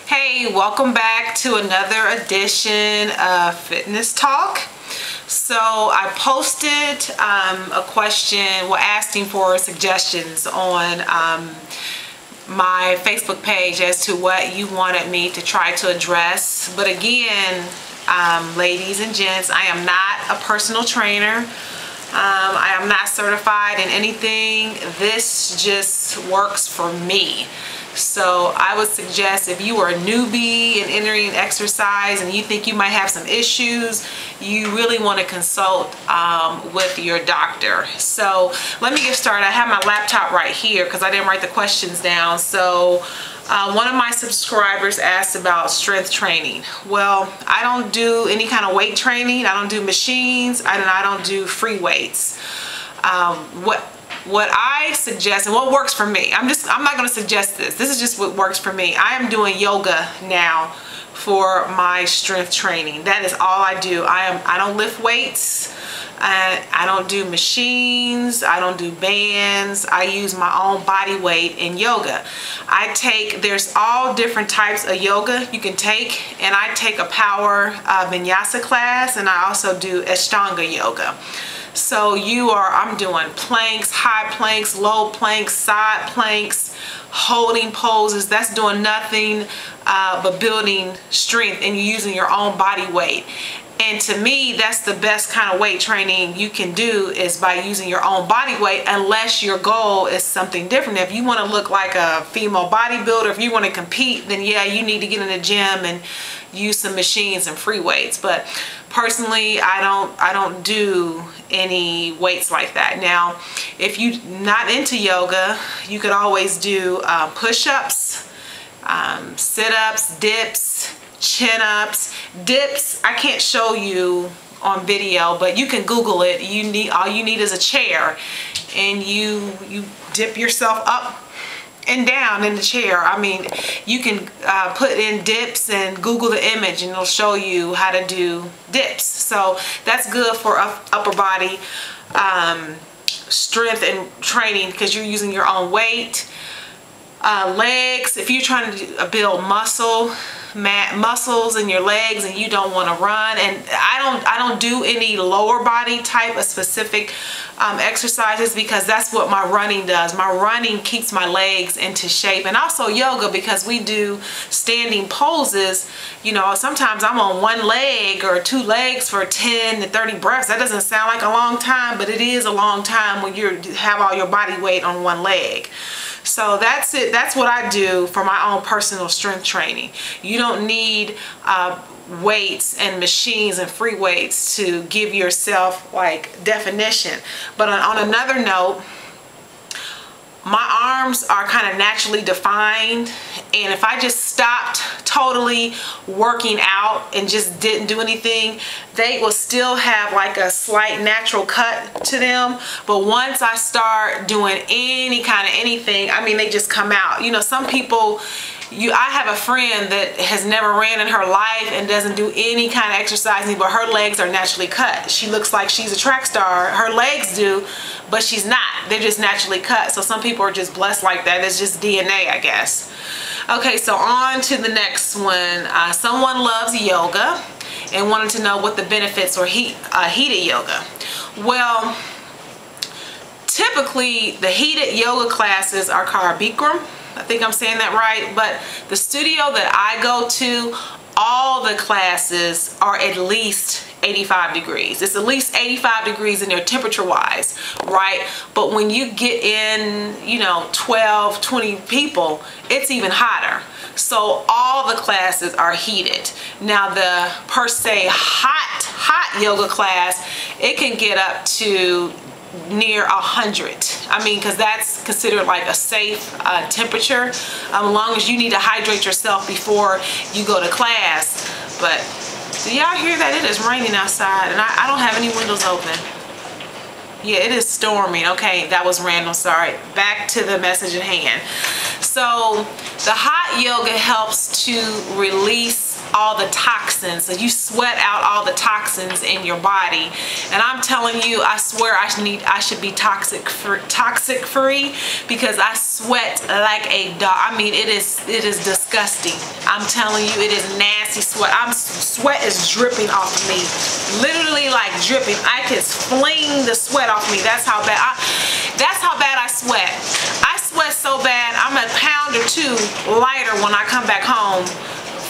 Hey, welcome back to another edition of Fitness Talk. So I posted a question, asking for suggestions on my Facebook page as to what you wanted me to try to address. But again, ladies and gents, I am not a personal trainer. I am not certified in anything. This just works for me. So I would suggest if you are a newbie in entering exercise and you think you might have some issues, you really want to consult with your doctor. So let me get started. I have my laptop right here because I didn't write the questions down. So one of my subscribers asked about strength training. Well, I don't do any kind of weight training. I don't do machines, and I don't do free weights. What I suggest and what works for me, I'm not going to suggest this. This is just what works for me. I am doing yoga now for my strength training. That is all I do. I don't lift weights. I don't do machines. I don't do bands. I use my own body weight in yoga. There's all different types of yoga you can take, and I take a power vinyasa class, and I also do Ashtanga yoga. So I'm doing planks, high planks, low planks, side planks, holding poses. That's doing nothing but building strength, and you're using your own body weight. And to me, that's the best kind of weight training you can do, is by using your own body weight, unless your goal is something different. If you want to look like a female bodybuilder, if you want to compete, then yeah, you need to get in the gym and use some machines and free weights. But personally, I don't do any weights like that. Now, if you're not into yoga, you could always do push-ups, sit-ups, dips, chin-ups. Dips I can't show you on video, but you can Google it. All you need is a chair, and you dip yourself up and down in the chair. I mean, you can put in dips and Google the image, and it'll show you how to do dips. So that's good for upper body strength and training, because you're using your own weight. Legs, if you're trying to build muscles in your legs and you don't want to run, and I don't do any lower body type of specific exercises, because that's what my running does. My running keeps my legs into shape. And also yoga, because we do standing poses. You know, sometimes I'm on one leg or two legs for 10 to 30 breaths. That doesn't sound like a long time, but it is a long time when you have all your body weight on one leg. So that's it. That's what I do for my own personal strength training. You don't need weights and machines and free weights to give yourself like definition. But on another note, my arms are kind of naturally defined, and if I just stopped totally working out and just didn't do anything, they will still have like a slight natural cut to them. But once I start doing any kind of anything, I mean, they just come out. You know, some people, I have a friend that has never ran in her life and doesn't do any kind of exercising, but her legs are naturally cut. She looks like she's a track star. Her legs do, but she's not. They're just naturally cut. So some people are just blessed like that. It's just DNA, I guess. Okay, so on to the next one. Someone loves yoga and wanted to know what the benefits or heated yoga. Well, typically the heated yoga classes are called Bikram. I think I'm saying that right, but the studio that I go to, all the classes are at least 85 degrees. It's at least 85 degrees in there temperature wise, right? But when you get in, you know, 12, 20 people, it's even hotter. So all the classes are heated. Now the per se hot yoga class, it can get up to near 100. I mean, because that's considered like a safe temperature, as long as you need to hydrate yourself before you go to class. But do y'all hear that? It is raining outside, and I don't have any windows open. Yeah, it is storming. Okay, that was random. Sorry. Back to the message at hand. So the hot yoga helps to release all the toxins. So you sweat out all the toxins in your body. And I'm telling you, I swear I should be toxic free because I sweat like a dog. I mean, it is disgusting. I'm telling you, it is nasty sweat. Sweat is dripping off of me, literally like dripping. I can fling the sweat off me. That's how bad I sweat. I sweat so bad, I'm a pound or two lighter when I come back home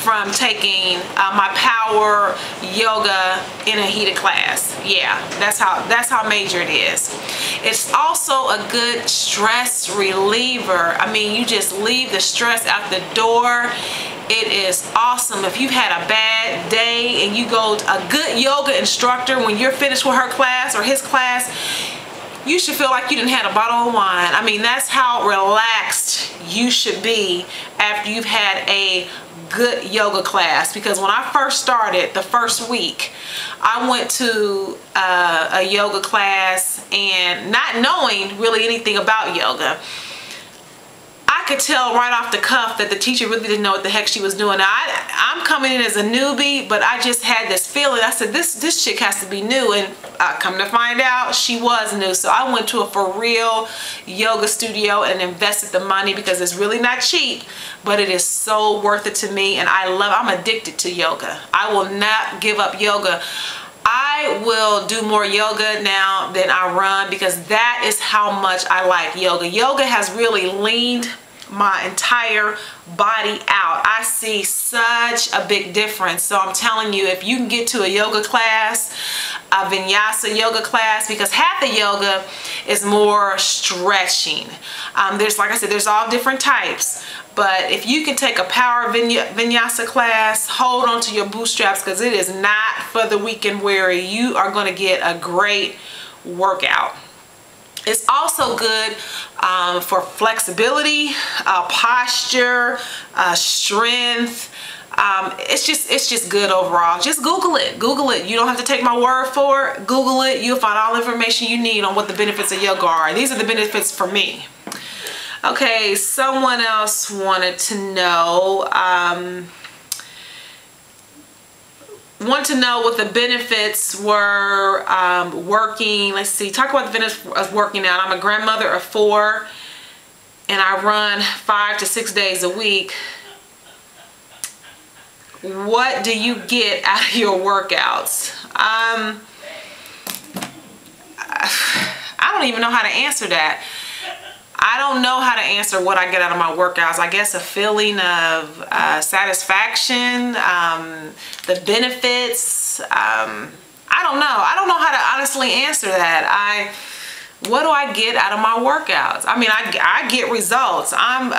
from taking my power yoga in a heated class. Yeah, that's how major it is. It's also a good stress reliever. I mean, you just leave the stress out the door. It is awesome. If you've had a bad day and you go to a good yoga instructor, when you're finished with her class or his class, you should feel like you didn't have a bottle of wine. I mean, that's how relaxed you should be after you've had a good yoga class. Because when I first started, the first week, I went to a yoga class and not knowing really anything about yoga, I could tell right off the cuff that the teacher really didn't know what the heck she was doing. Now, I'm coming in as a newbie, but I just had this feeling. I said, this chick has to be new, and come to find out, she was new. So I went to a for real yoga studio and invested the money because it's really not cheap, but it is so worth it to me, and I'm addicted to yoga. I will not give up yoga. I will do more yoga now than I run because that is how much I like yoga. Yoga has really leaned my entire body out. I see such a big difference. So I'm telling you, if you can get to a yoga class, a vinyasa yoga class, because hatha yoga is more stretching. There's, like I said, there's all different types. But if you can take a power vinyasa class, hold on to your bootstraps because it is not for the weak and weary. You are going to get a great workout. It's also good for flexibility, posture, strength. It's just good overall. Just Google it. Google it. You don't have to take my word for it. Google it. You'll find all the information you need on what the benefits of yoga are. These are the benefits for me. Okay, someone else wanted to know, what the benefits were working. Let's see, talk about the benefits of working out. I'm a grandmother of 4 and I run 5 to 6 days a week. What do you get out of your workouts? I don't even know how to answer that. I don't know how to answer what I get out of my workouts. I guess a feeling of satisfaction, the benefits. I don't know. I don't know how to honestly answer that. What do I get out of my workouts? I mean, I get results. I'm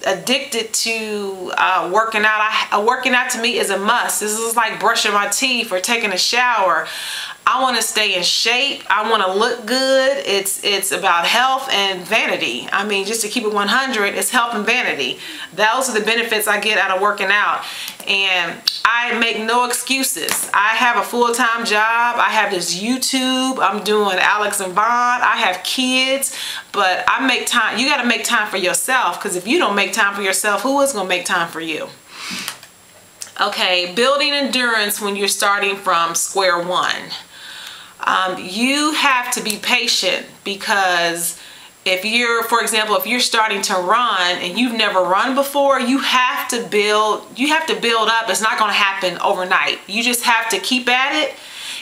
addicted to working out. Working out to me is a must. This is like brushing my teeth or taking a shower. I want to stay in shape. I want to look good. It's about health and vanity. I mean, just to keep it 100, it's health and vanity. Those are the benefits I get out of working out. And I make no excuses. I have a full-time job. I have this YouTube. I'm doing Alex and Vaughn. I have kids, but I make time. You got to make time for yourself, because if you don't make time for yourself, who is going to make time for you? Okay, building endurance when you're starting from square one. You have to be patient, because if you're, for example, if you're starting to run and you've never run before, you have to build up. It's not going to happen overnight. You just have to keep at it.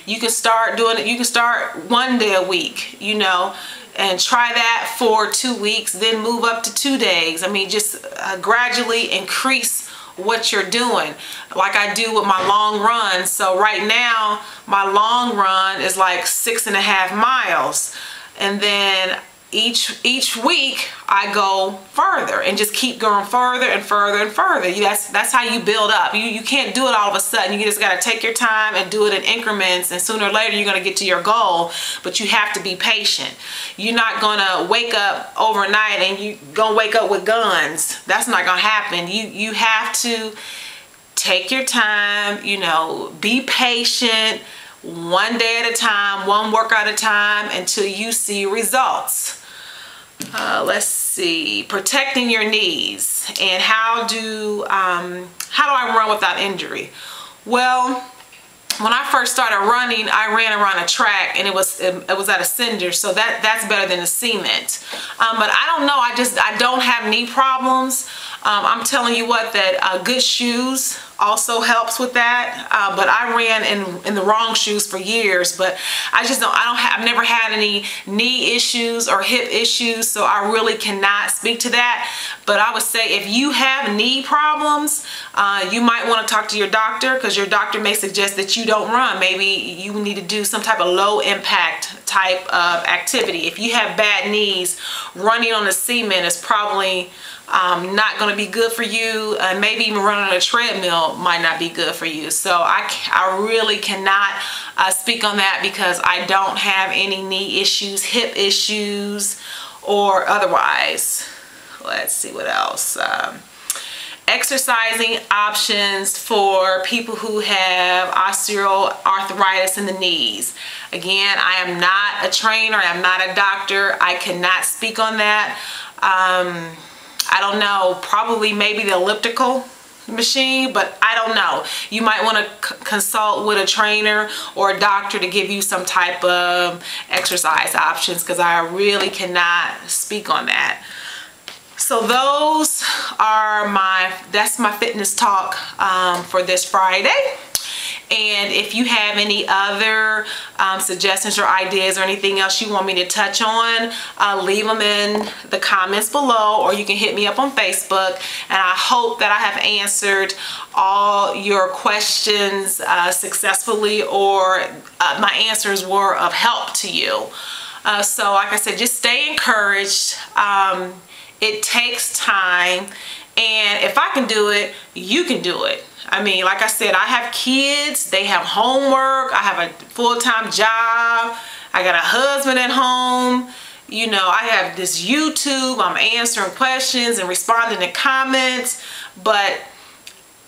You can start doing it. You can start 1 day a week, you know, and try that for 2 weeks, then move up to 2 days. I mean, just gradually increase what you're doing, like I do with my long run. So right now my long run is like 6.5 miles, and then each week I go further and just keep going further and further and further. That's how you build up. You can't do it all of a sudden. You just got to take your time and do it in increments, and sooner or later you're going to get to your goal, but you have to be patient. You're not going to wake up overnight and you're going to wake up with guns. That's not going to happen. You have to take your time, you know, be patient, 1 day at a time, 1 workout at a time, until you see results. Let's see, protecting your knees, and how do I run without injury? Well, when I first started running, I ran around a track, and it was at a cinder, so that's better than the cement. But I don't know, I don't have knee problems. I'm telling you what, that good shoes also helps with that. But I ran in the wrong shoes for years, but I've never had any knee issues or hip issues, so I really cannot speak to that. But I would say if you have knee problems, you might want to talk to your doctor, because your doctor may suggest that you don't run. Maybe you need to do some type of low impact type of activity. If you have bad knees, running on the cement is probably not going to be good for you, and maybe even running on a treadmill might not be good for you. So I really cannot speak on that, because I don't have any knee issues, hip issues, or otherwise. Let's see what else. Exercising options for people who have osteoarthritis in the knees. Again, I am not a trainer, I am not a doctor, I cannot speak on that. I don't know, probably maybe the elliptical machine, but I don't know. You might want to consult with a trainer or a doctor to give you some type of exercise options, because I really cannot speak on that. So those are that's my fitness talk for this Friday. And if you have any other suggestions or ideas or anything else you want me to touch on, leave them in the comments below, or you can hit me up on Facebook. And I hope that I have answered all your questions successfully, or my answers were of help to you. So like I said, just stay encouraged. It takes time, and if I can do it, you can do it. I mean, like I said, I have kids, they have homework, I have a full-time job, I got a husband at home, you know, I have this YouTube, I'm answering questions and responding to comments, but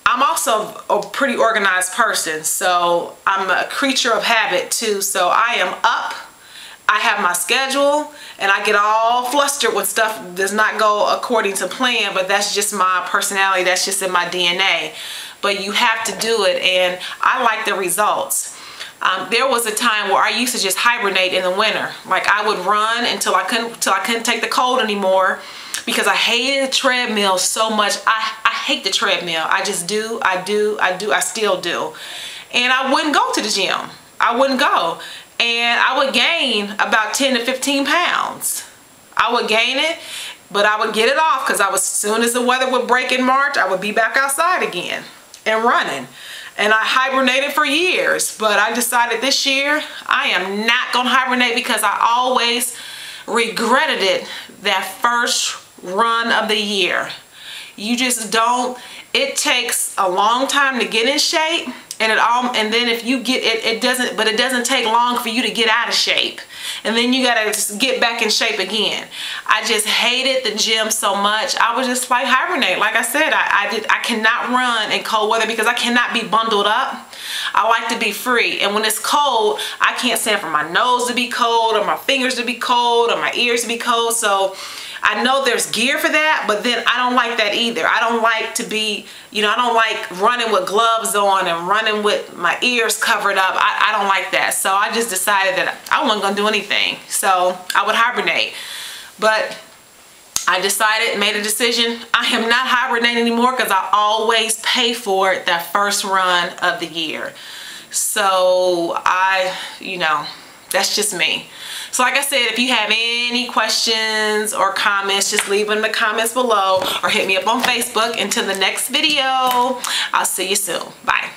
I'm also a pretty organized person, so I'm a creature of habit too. So I am up, I have my schedule, and I get all flustered when stuff does not go according to plan, but that's just my personality, that's just in my DNA. But you have to do it, and I like the results. There was a time where I used to just hibernate in the winter. Like, I would run until I couldn't take the cold anymore, because I hated the treadmill so much. I hate the treadmill. I just do. I still do. And I wouldn't go to the gym. I wouldn't go. And I would gain about 10 to 15 pounds. I would gain it, but I would get it off, because as soon as the weather would break in March, I would be back outside again and running. And I hibernated for years, but I decided this year I am not gonna hibernate, because I always regretted it that first run of the year. You just don't. It takes a long time to get in shape, and then if you get it doesn't take long for you to get out of shape, and then you gotta just get back in shape again. I just hated the gym so much. I was just like hibernate. Like I said, I cannot run in cold weather, because I cannot be bundled up. I like to be free, and when it's cold, I can't stand for my nose to be cold, or my fingers to be cold, or my ears to be cold. So I know there's gear for that, but then I don't like that either. I don't like to be, you know, I don't like running with gloves on and running with my ears covered up. I don't like that. So I just decided that I wasn't gonna do anything. So I would hibernate. But I made a decision. I am not hibernating anymore, because I always pay for it that first run of the year. So you know, that's just me. So like I said, if you have any questions or comments, just leave them in the comments below, or hit me up on Facebook. Until the next video, I'll see you soon. Bye.